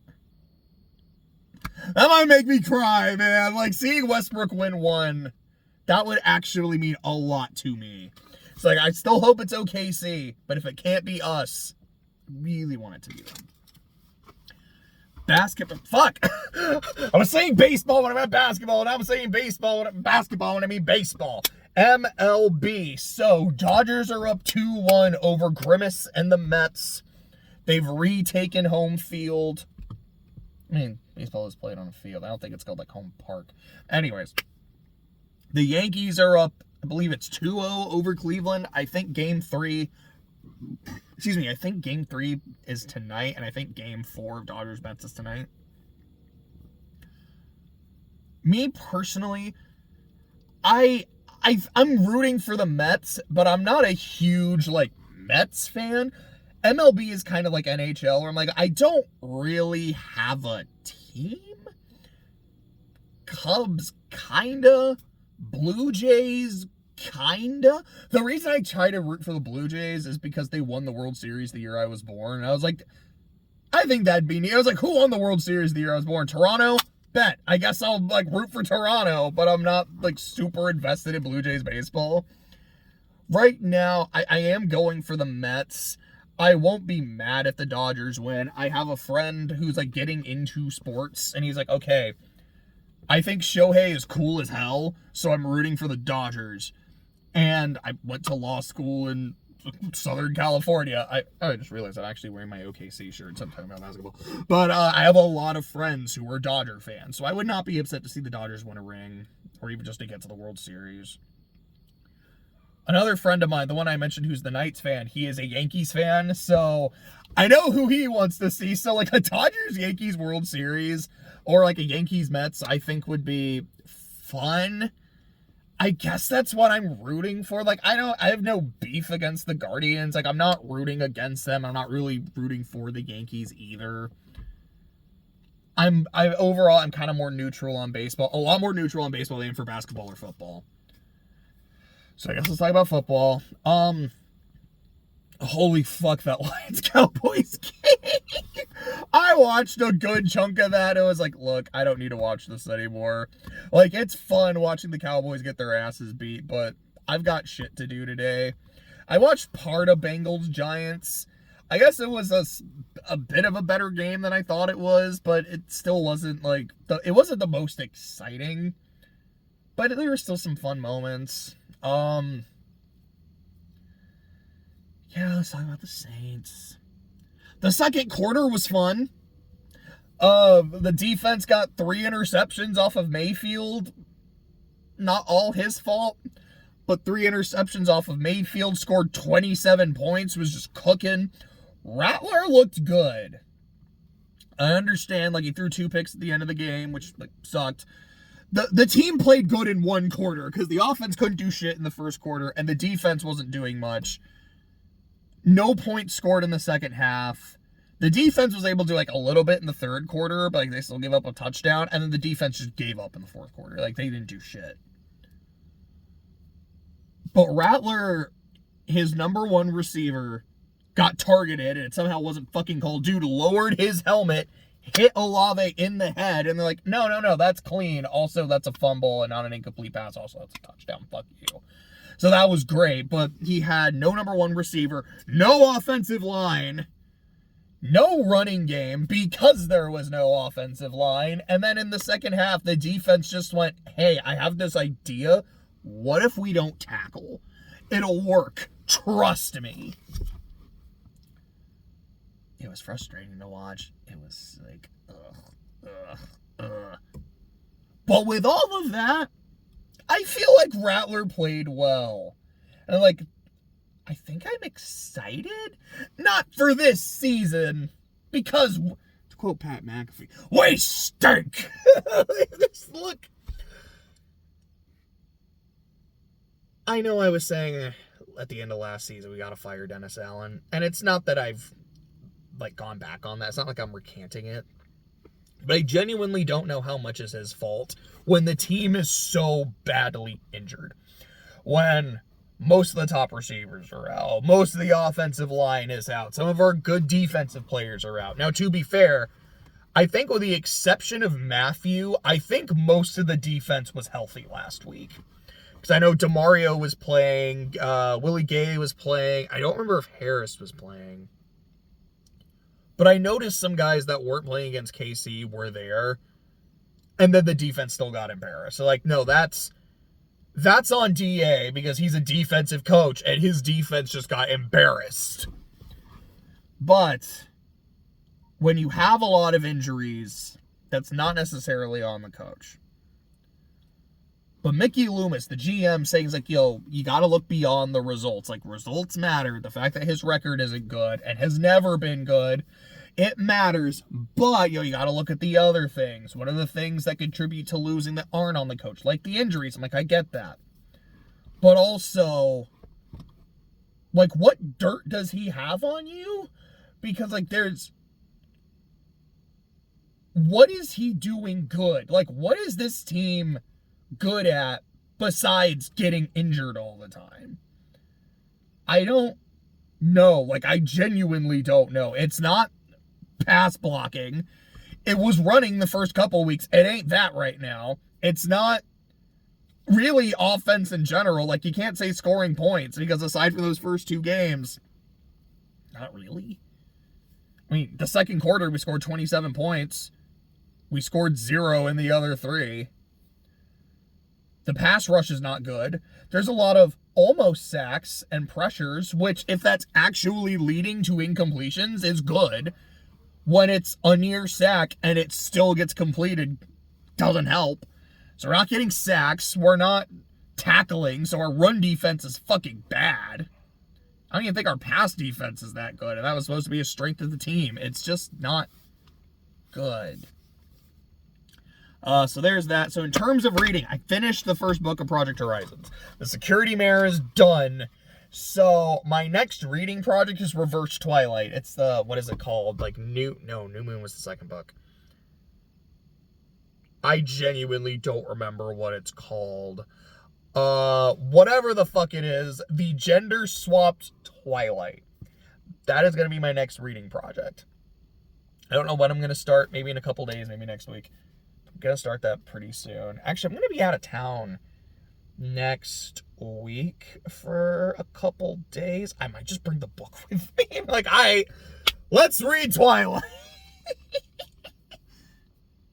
might make me cry, man. Like, seeing Westbrook win one, that would actually mean a lot to me. It's like, I still hope it's OKC, but if it can't be us, I really want it to be them. Basketball. Fuck! I was saying baseball when I meant basketball, and I was saying basketball when I mean baseball. MLB. So, Dodgers are up 2-1 over Grimace and the Mets. They've retaken home field. I mean, baseball is played on a field. I don't think it's called, like, home park. Anyways. The Yankees are up, I believe it's 2-0 over Cleveland. I think Game 3 is tonight, and I think Game 4 of Dodgers-Mets is tonight. Me, personally, I'm rooting for the Mets, but I'm not a huge, like, Mets fan. MLB is kind of like NHL, where I'm like, I don't really have a team. Cubs, kinda. Blue Jays, kinda. The reason I try to root for the Blue Jays is because they won the World Series the year I was born. And I was like, I think that'd be neat. I was like, who won the World Series the year I was born? Toronto? Bet. I guess I'll, like, root for Toronto, but I'm not, like, super invested in Blue Jays baseball. Right now, I am going for the Mets. I won't be mad if the Dodgers win. I have a friend who's, like, getting into sports, and he's like, okay, I think Shohei is cool as hell, so I'm rooting for the Dodgers. And I went to law school in Southern California. I just realized I'm actually wearing my OKC shirt, so I'm talking about basketball. But I have a lot of friends who are Dodger fans, so I would not be upset to see the Dodgers win a ring, or even just to get to the World Series. Another friend of mine, the one I mentioned who's the Knights fan, he is a Yankees fan, so I know who he wants to see. So, like, a Dodgers-Yankees World Series or, like, a Yankees-Mets, I think would be fun. I guess that's what I'm rooting for. Like, I have no beef against the Guardians. Like, I'm not rooting against them. I'm not really rooting for the Yankees either. Overall, I'm kind of more neutral on baseball. A lot more neutral on baseball than for basketball or football. So I guess let's talk about football. Holy fuck, that Lions-Cowboys game. I watched a good chunk of that. It was like, look, I don't need to watch this anymore. Like, it's fun watching the Cowboys get their asses beat, but I've got shit to do today. I watched part of Bengals-Giants. I guess it was a bit of a better game than I thought it was, but it still wasn't, like, it wasn't the most exciting. But there were still some fun moments. Yeah, let's talk about the Saints. The second quarter was fun. The defense got 3 interceptions off of Mayfield. Not all his fault, but 3 interceptions off of Mayfield. Scored 27 points, was just cooking. Rattler looked good. I understand, like, he threw 2 picks at the end of the game, which, like, sucked. The team played good in one quarter because the offense couldn't do shit in the first quarter and the defense wasn't doing much. No points scored in the second half. The defense was able to do like a little bit in the third quarter, but like they still gave up a touchdown, and then the defense just gave up in the fourth quarter. Like they didn't do shit. But Rattler, his number one receiver, got targeted, and it somehow wasn't fucking called. Dude lowered his helmet, hit Olave in the head, and they're like, no, that's clean. Also, that's a fumble and not an incomplete pass. Also, that's a touchdown. Fuck you. So that was great, but he had no number one receiver, no offensive line, no running game because there was no offensive line. And then in the second half, the defense just went, hey, I have this idea. What if we don't tackle? It'll work. Trust me. It was frustrating to watch. It was like, ugh. But with all of that, I feel like Rattler played well. And I think I'm excited. Not for this season. Because, to quote Pat McAfee, we stink. Just look. I know I was saying at the end of last season we gotta fire Dennis Allen. And it's not that I've gone back on that. It's not like I'm recanting it. But I genuinely don't know how much is his fault when the team is so badly injured. When most of the top receivers are out. Most of the offensive line is out. Some of our good defensive players are out. Now, to be fair, I think with the exception of Matthew, I think most of the defense was healthy last week. Because I know DeMario was playing, Willie Gay was playing. I don't remember if Harris was playing. But I noticed some guys that weren't playing against KC were there. And then the defense still got embarrassed. So, no, that's on DA because he's a defensive coach and his defense just got embarrassed. But when you have a lot of injuries, that's not necessarily on the coach. But Mickey Loomis, the GM, saying, yo, you got to look beyond the results. Results matter. The fact that his record isn't good and has never been good, it matters. But, you got to look at the other things. What are the things that contribute to losing that aren't on the coach? Like the injuries. I get that. But also, what dirt does he have on you? Because, what is he doing good? What is this team good at besides getting injured all the time? I don't know. I genuinely don't know. It's not pass blocking. It was running the first couple weeks. It ain't that right now. It's not really offense in general. You can't say scoring points because aside from those first two games, not really. The second quarter we scored 27 points. We scored 0 in the other 3. The pass rush is not good. There's a lot of almost sacks and pressures, which, if that's actually leading to incompletions, is good. When it's a near sack and it still gets completed, doesn't help. So we're not getting sacks. We're not tackling. So our run defense is fucking bad. I don't even think our pass defense is that good. And that was supposed to be a strength of the team. It's just not good. So there's that. So in terms of reading, I finished the first book of Project Horizons. The Security Mirror is done. So my next reading project is Reverse Twilight. It's the, what is it called? New Moon was the second book. I genuinely don't remember what it's called. Whatever the fuck it is, the gender swapped Twilight. That is going to be my next reading project. I don't know when I'm going to start. Maybe in a couple days, maybe next week. I'm going to start that pretty soon. Actually, I'm going to be out of town next week for a couple days. I might just bring the book with me. Let's read Twilight.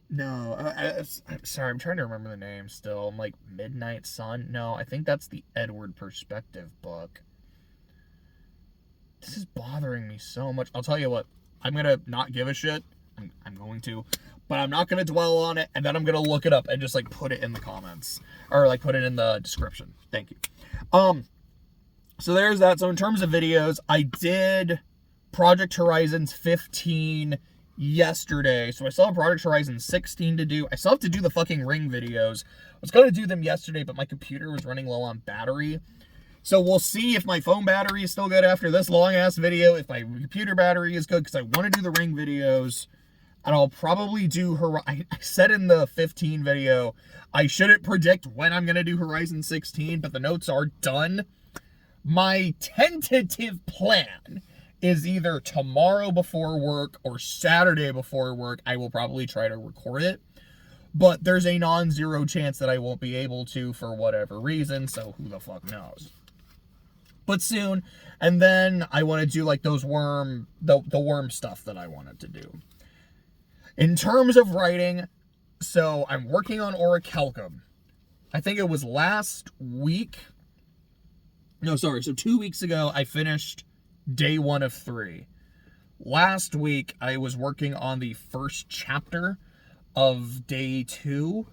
No, I'm sorry. I'm trying to remember the name still. I'm Midnight Sun. No, I think that's the Edward Perspective book. This is bothering me so much. I'll tell you what. I'm going to not give a shit. I'm going to. But I'm not going to dwell on it, and then I'm going to look it up and just, put it in the comments. Or, put it in the description. Thank you. So there's that. So in terms of videos, I did Project Horizons 15 yesterday. So I still have Project Horizon 16 to do. I still have to do the fucking Ring videos. I was going to do them yesterday, but my computer was running low on battery. So we'll see if my phone battery is still good after this long-ass video, if my computer battery is good, because I want to do the Ring videos. And I'll probably do I said in the 15 video, I shouldn't predict when I'm going to do Horizon 16, but the notes are done. My tentative plan is either tomorrow before work or Saturday before work. I will probably try to record it, but there's a non-zero chance that I won't be able to for whatever reason, so who the fuck knows. But soon, and then I want to do like those the worm stuff that I wanted to do. In terms of writing, so I'm working on Orichalcum. I think it was last week. No, sorry. So 2 weeks ago, I finished day 1 of 3. Last week, I was working on the first chapter of day 2.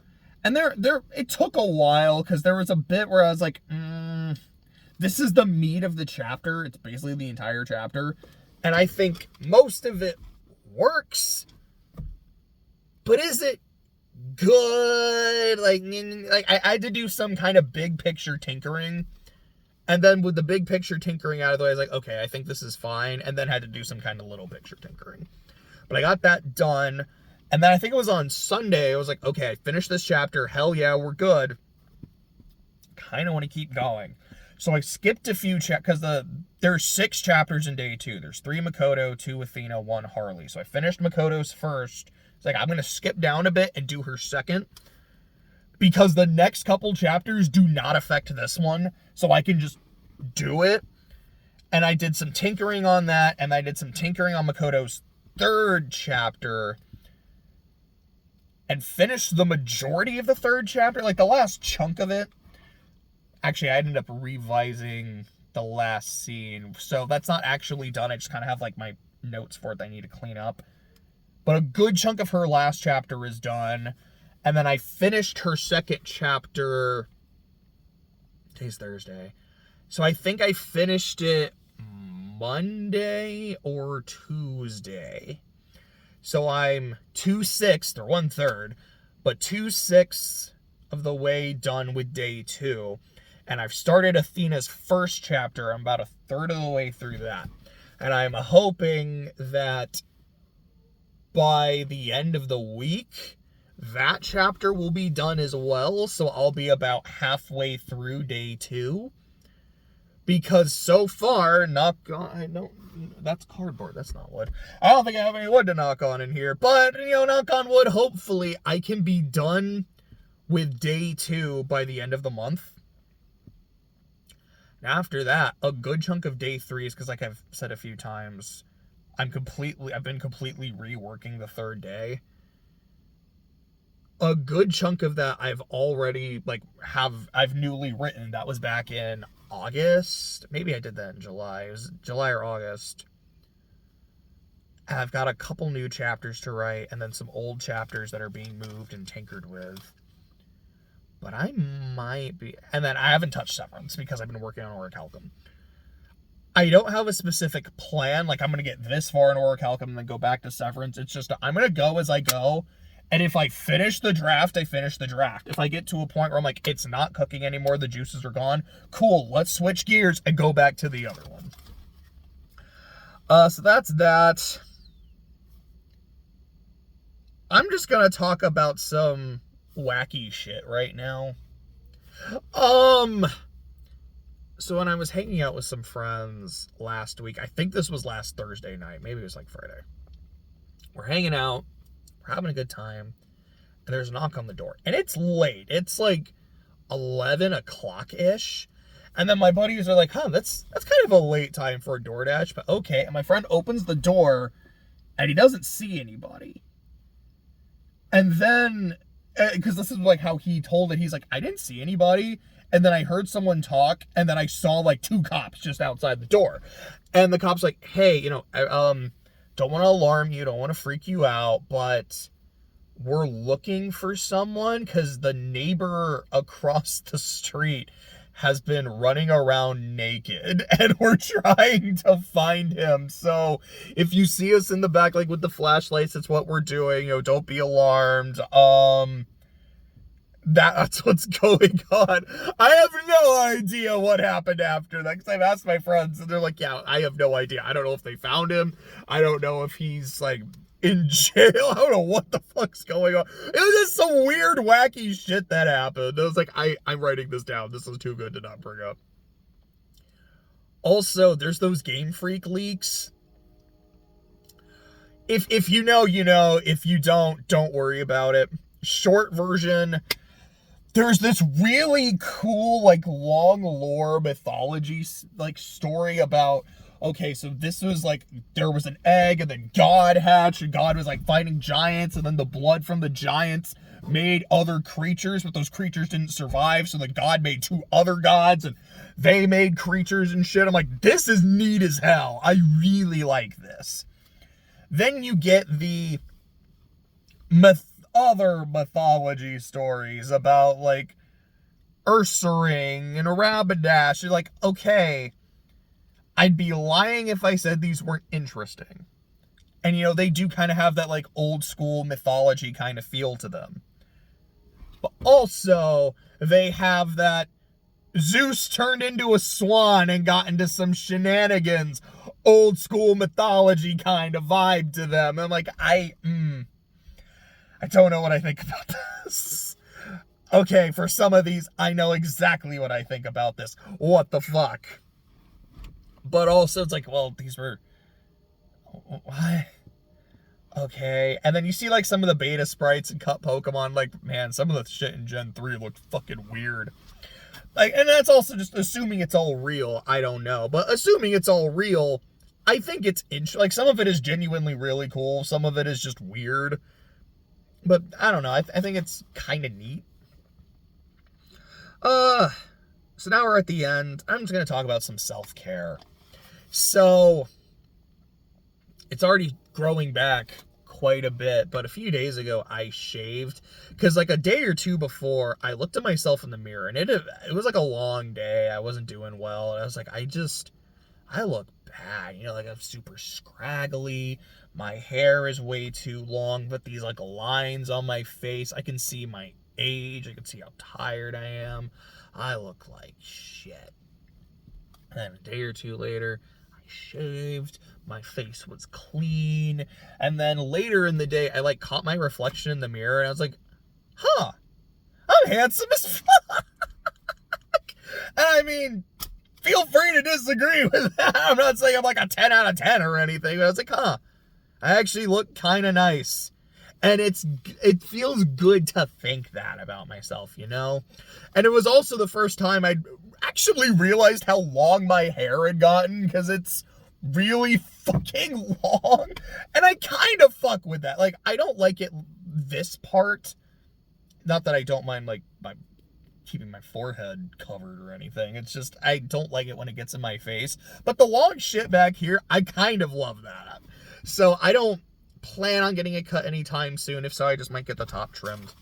And it took a while because there was a bit where I was like, this is the meat of the chapter. It's basically the entire chapter. And I think most of it works. But is it good? Like I had to do some kind of big picture tinkering. And then with the big picture tinkering out of the way, I was like, okay, I think this is fine. And then had to do some kind of little picture tinkering. But I got that done. And then I think it was on Sunday, I was like, okay, I finished this chapter. Hell yeah, we're good. Kind of want to keep going. So I skipped a few because there's 6 chapters in day 2. There's 3 Makoto, 2 Athena, 1 Harley. So I finished Makoto's first. It's like, I'm going to skip down a bit and do her second. Because the next couple chapters do not affect this one. So I can just do it. And I did some tinkering on that. And I did some tinkering on Makoto's 3rd chapter. And finished the majority of the 3rd chapter. Like the last chunk of it. Actually, I ended up revising the last scene. So that's not actually done. I just kind of have like my notes for it that I need to clean up. But a good chunk of her last chapter is done. And then I finished her 2nd chapter. Today's Thursday. So I think I finished it Monday or Tuesday. So I'm 2/6 or 1/3, but 2/6 of the way done with day 2. And I've started Athena's first chapter. I'm about 1/3 of the way through that. And I'm hoping that by the end of the week, that chapter will be done as well. So I'll be about halfway through day 2. Because so far, that's cardboard, that's not wood. I don't think I have any wood to knock on in here. But, knock on wood, hopefully I can be done with day 2 by the end of the month. And after that, a good chunk of day 3 is because, like I've said a few times, I've been completely reworking the 3rd day. A good chunk of that I've already, I've newly written. That was back in August. Maybe I did that in July. It was July or August. And I've got a couple new chapters to write, and then some old chapters that are being moved and tinkered with. But I might be... And then I haven't touched Severance because I've been working on Orichalcum. I don't have a specific plan. Like, I'm going to get this far in Orichalcum and then go back to Severance. It's just, I'm going to go as I go. And if I finish the draft, I finish the draft. If I get to a point where I'm like, it's not cooking anymore, the juices are gone, cool, let's switch gears and go back to the other one. So that's that. I'm just going to talk about some wacky shit right now. So when I was hanging out with some friends last week, I think this was last Thursday night, maybe it was like Friday. We're hanging out, we're having a good time, and there's a knock on the door. And it's late. It's like 11 o'clock-ish. And then my buddies are like, that's kind of a late time for a DoorDash, but okay. And my friend opens the door, and he doesn't see anybody. And then, because this is like how he told it, he's like, I didn't see anybody. And then I heard someone talk, and then I saw like 2 cops just outside the door. And the cop's like, hey, I don't want to alarm you, don't want to freak you out, but we're looking for someone because the neighbor across the street has been running around naked, and we're trying to find him. So if you see us in the back, like with the flashlights, that's what we're doing. Don't be alarmed. That's what's going on. I have no idea what happened after that, because I've asked my friends, and they're like, yeah, I have no idea. I don't know if they found him. I don't know if he's, like, in jail. I don't know what the fuck's going on. It was just some weird, wacky shit that happened. I was like, I'm writing this down. This is too good to not bring up. Also, there's those Game Freak leaks. If you know, you know. If you don't worry about it. Short version, there's this really cool, like, long lore mythology, like, story about, okay, so this was, like, there was an egg, and then God hatched, and God was, like, fighting giants, and then the blood from the giants made other creatures, but those creatures didn't survive, so then God made 2 other gods, and they made creatures and shit. I'm like, this is neat as hell. I really like this. Then you get the other mythology stories about, like, Ursaring and Rapidash. You're like, okay, I'd be lying if I said these weren't interesting. And, they do kind of have that, like, old school mythology kind of feel to them. But also, they have that Zeus turned into a swan and got into some shenanigans, old school mythology kind of vibe to them. I'm like, I don't know what I think about this. Okay, for some of these, I know exactly what I think about this. What the fuck? But also, it's like, well, these were... What? Okay. And then you see, like, some of the beta sprites and cut Pokemon. Like, man, some of the shit in Gen 3 looked fucking weird. Like, and that's also just assuming it's all real. I don't know. But assuming it's all real, I think it's... Like, some of it is genuinely really cool. Some of it is just weird. But, I don't know, I think it's kind of neat. So now we're at the end. I'm just going to talk about some self-care. So, it's already growing back quite a bit, but a few days ago, I shaved. Because, like, a day or two before, I looked at myself in the mirror, and it was, like, a long day. I wasn't doing well, and I was like, I look bad. Like, I'm super scraggly. My hair is way too long, but these, like, lines on my face, I can see my age. I can see how tired I am. I look like shit. And then a day or two later, I shaved. My face was clean. And then later in the day, I, like, caught my reflection in the mirror, and I was like, huh, I'm handsome as fuck. And I mean, feel free to disagree with that. I'm not saying I'm like a 10 out of 10 or anything, but I was like, huh, I actually look kind of nice. And it feels good to think that about myself, And it was also the first time I actually realized how long my hair had gotten, because it's really fucking long. And I kind of fuck with that. Like, I don't like it, this part. Not that I don't mind, like, keeping my forehead covered or anything. It's just, I don't like it when it gets in my face. But the long shit back here, I kind of love that. So I don't plan on getting it cut anytime soon. If so, I just might get the top trimmed.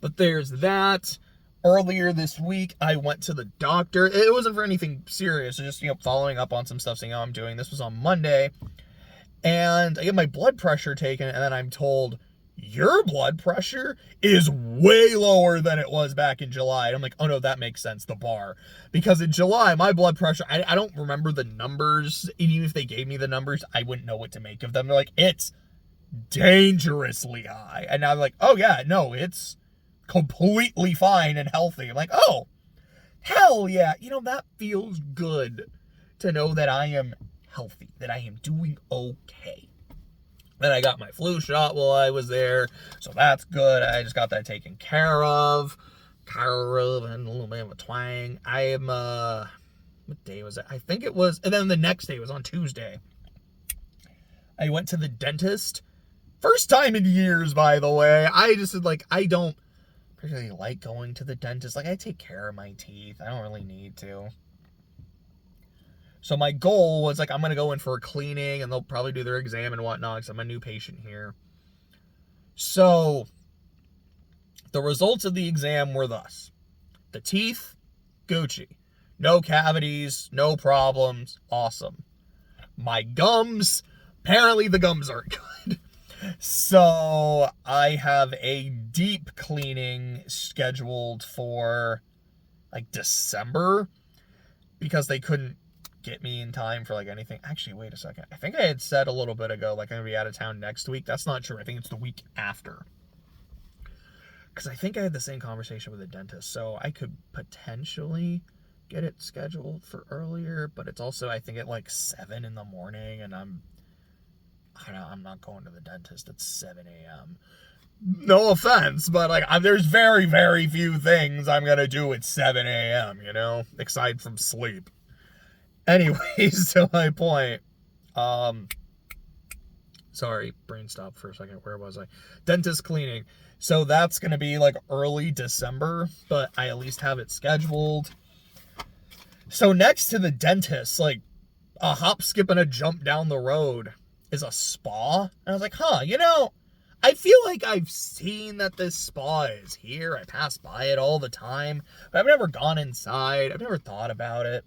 But there's that. Earlier this week, I went to the doctor. It wasn't for anything serious. Just, following up on some stuff, saying how I'm doing. This was on Monday. And I get my blood pressure taken, and then I'm told, your blood pressure is way lower than it was back in July. And I'm like, oh no, that makes sense, the bar. Because in July, my blood pressure, I don't remember the numbers. Even if they gave me the numbers, I wouldn't know what to make of them. They're like, it's dangerously high. And now they're like, oh yeah, no, it's completely fine and healthy. I'm like, oh, hell yeah. That feels good to know that I am healthy, that I am doing okay. Then I got my flu shot while I was there, so that's good. I just got that taken care of. And a little bit of a twang. I am, what day was it? I think it was, and then the next day was on Tuesday. I went to the dentist. First time in years, by the way. I just said, like, I don't particularly like going to the dentist. Like, I take care of my teeth. I don't really need to. So my goal was, like, I'm going to go in for a cleaning, and they'll probably do their exam and whatnot, because I'm a new patient here. So the results of the exam were thus. The teeth Gucci. No cavities, no problems, awesome. My gums, apparently the gums aren't good. So I have a deep cleaning scheduled for like December because they couldn't get me in time for like anything. Actually, wait a second. I think I had said a little bit ago like I'm gonna be out of town next week. That's not true. I think it's the week after. Because I think I had the same conversation with a dentist, so I could potentially get it scheduled for earlier, but it's also, I think, at like 7 in the morning, and I'm not going to the dentist at 7 a.m. No offense, but like there's very, very few things I'm going to do at 7 a.m., you know, aside from sleep. Anyways, to my point, sorry, brain stopped for a second. Where was I? Dentist cleaning. So that's going to be like early December, but I at least have it scheduled. So next to the dentist, like a hop, skip, and a jump down the road is a spa. And I was like, you know, I feel like I've seen that this spa is here. I pass by it all the time, but I've never gone inside. I've never thought about it.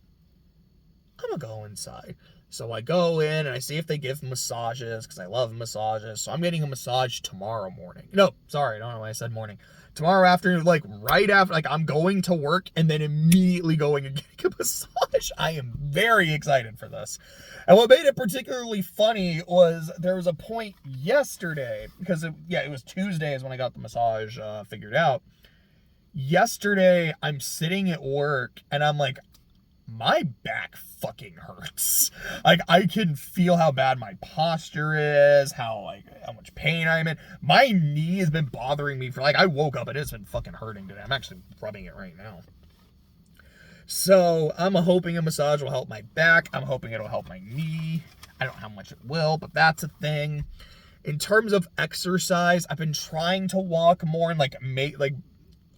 I'm gonna go inside. So I go in and I see if they give massages, because I love massages. So I'm getting a massage tomorrow morning. No, sorry, I don't know why I said morning. Tomorrow afternoon, like right after, like I'm going to work and then immediately going and getting a massage. I am very excited for this. And what made it particularly funny was there was a point yesterday, because it was Tuesdays when I got the massage figured out. Yesterday, I'm sitting at work and I'm like, my back fucking hurts. Like, I can feel how bad my posture is, how much pain I'm in. My knee has been bothering me for, like, I woke up and it's been fucking hurting today. I'm actually rubbing it right now. So, I'm hoping a massage will help my back. I'm hoping it'll help my knee. I don't know how much it will, but that's a thing. In terms of exercise, I've been trying to walk more and,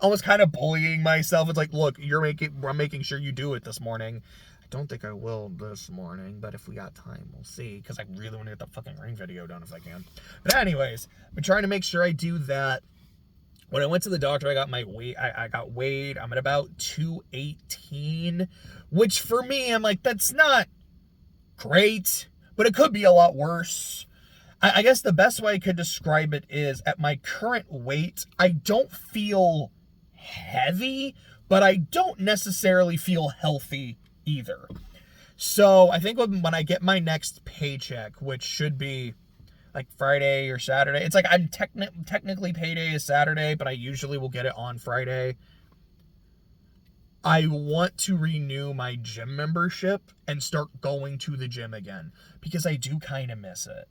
almost kind of bullying myself. It's like, look, I'm making sure you do it this morning. I don't think I will this morning, but if we got time, we'll see, because I really want to get the fucking ring video done if I can. But anyways, I've been trying to make sure I do that. When I went to the doctor, I got my weight. I got weighed. I'm at about 218, which for me, I'm like, that's not great, but it could be a lot worse. I guess the best way I could describe it is, at my current weight, I don't feel heavy, but I don't necessarily feel healthy either. So I think when I get my next paycheck, which should be like Friday or Saturday, it's like I'm technically payday is Saturday, but I usually will get it on Friday. I want to renew my gym membership and start going to the gym again, because I do kind of miss it.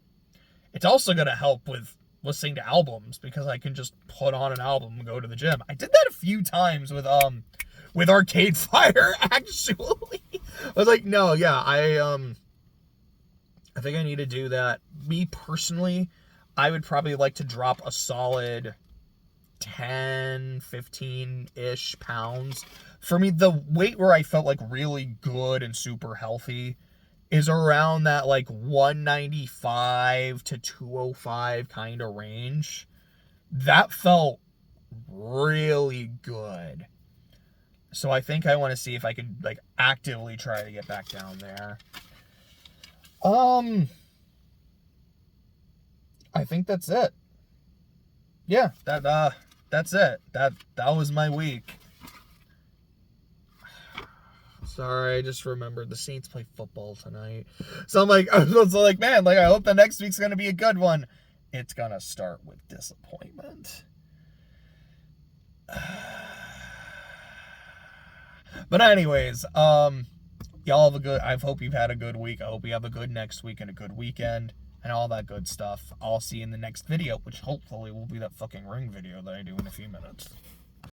It's also going to help with listening to albums, because I can just put on an album and go to the gym. I did that a few times with Arcade Fire, actually. I was like, no, yeah, I think I need to do that. Me personally, I would probably like to drop a solid 10, 15-ish pounds. For me, the weight where I felt like really good and super healthy is around that like 195 to 205 kind of range. That felt really good. So I think I want to see if I could like actively try to get back down there. I think that's it. Yeah, that's it. That was my week. Sorry, I just remembered the Saints play football tonight. So I'm like, I hope the next week's going to be a good one. It's going to start with disappointment. But anyways, y'all have a good, I hope you've had a good week. I hope you have a good next week and a good weekend and all that good stuff. I'll see you in the next video, which hopefully will be that fucking ring video that I do in a few minutes.